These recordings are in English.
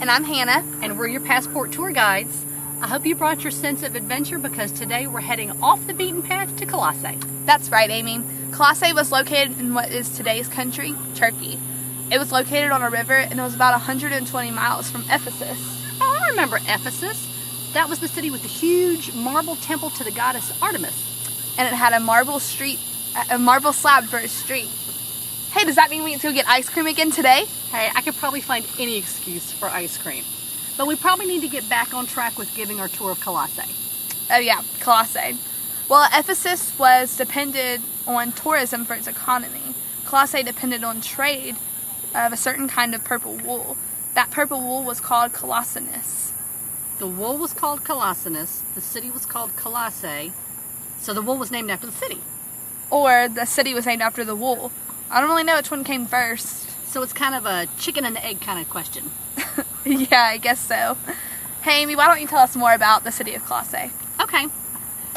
And I'm Hannah. And we're your passport tour guides. I hope you brought your sense of adventure because today we're heading off the beaten path to Colosse. That's right, Amy. Colosse was located in what is today's country, Turkey. It was located on a river and it was about 120 miles from Ephesus. Oh, I remember Ephesus. That was the city with the huge marble temple to the goddess Artemis. And it had a marble slab for a street. Hey, does that mean we get to go get ice cream again today? Hey, I could probably find any excuse for ice cream. But we probably need to get back on track with giving our tour of Colosse. Oh yeah, Colosse. Well, Ephesus was dependent on tourism for its economy. Colosse depended on trade of a certain kind of purple wool. That purple wool was called colossinus. The wool was called colossinus, the city was called Colosse, so the wool was named after the city. Or the city was named after the wool. I don't really know which one came first. So it's kind of a chicken and the egg kind of question. Yeah, I guess so. Hey Amy, why don't you tell us more about the city of Colosse? Okay.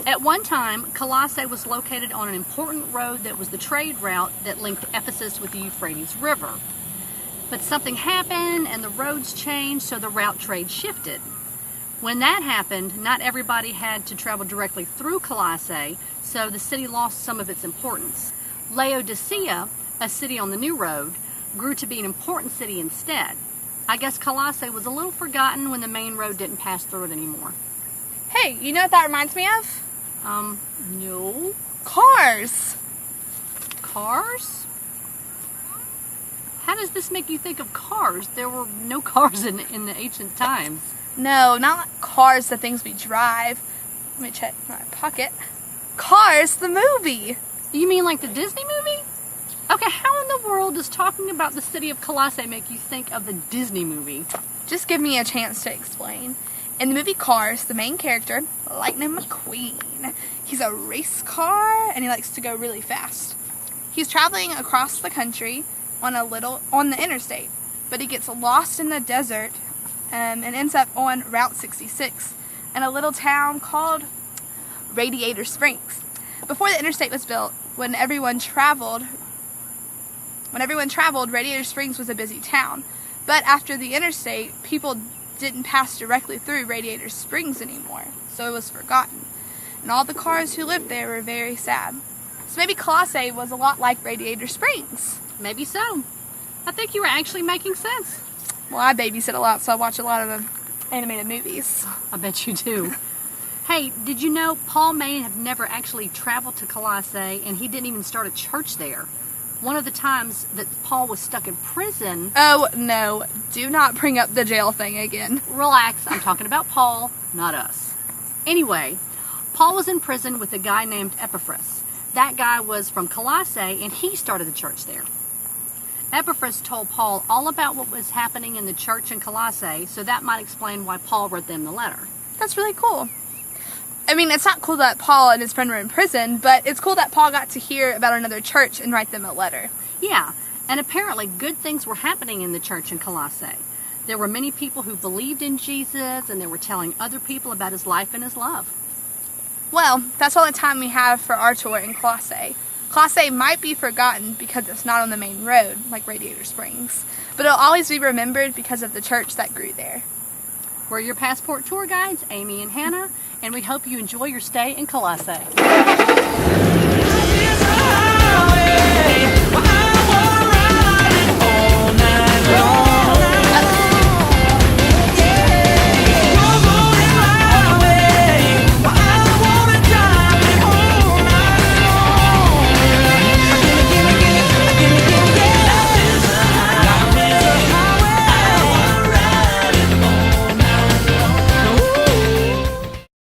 At one time, Colosse was located on an important road that was the trade route that linked Ephesus with the Euphrates River. But something happened and the roads changed, so the route trade shifted. When that happened, not everybody had to travel directly through Colosse, so the city lost some of its importance. Laodicea, a city on the new road, grew to be an important city instead. I guess Colosse was a little forgotten when the main road didn't pass through it anymore. Hey, you know what that reminds me of? No. Cars. Cars? How does this make you think of cars? There were no cars in the ancient times. No, not cars, the things we drive. Let me check my pocket. Cars, the movie. You mean like the Disney movie? Okay, how in the world does talking about the city of Colosse make you think of the Disney movie? Just give me a chance to explain. In the movie Cars, the main character, Lightning McQueen, he's a race car and he likes to go really fast. He's traveling across the country on the interstate, but he gets lost in the desert and ends up on Route 66 in a little town called Radiator Springs. Before the interstate was built, when everyone traveled, Radiator Springs was a busy town. But after the interstate, people didn't pass directly through Radiator Springs anymore, so it was forgotten. And all the cars who lived there were very sad. So maybe Colosse was a lot like Radiator Springs. Maybe so. I think you were actually making sense. Well, I babysit a lot, so I watch a lot of animated movies. I bet you do. Hey, did you know Paul may have never actually traveled to Colosse, and he didn't even start a church there? One of the times that Paul was stuck in prison... Oh, no. Do not bring up the jail thing again. Relax. I'm talking about Paul, not us. Anyway, Paul was in prison with a guy named Epaphras. That guy was from Colosse, and he started the church there. Epaphras told Paul all about what was happening in the church in Colosse, so that might explain why Paul wrote them the letter. That's really cool. I mean, it's not cool that Paul and his friend were in prison, but it's cool that Paul got to hear about another church and write them a letter. Yeah, and apparently good things were happening in the church in Colosse. There were many people who believed in Jesus, and they were telling other people about his life and his love. Well, that's all the time we have for our tour in Colosse. Colosse might be forgotten because it's not on the main road, like Radiator Springs, but it'll always be remembered because of the church that grew there. We're your passport tour guides, Amy and Hannah, and we hope you enjoy your stay in Colosse.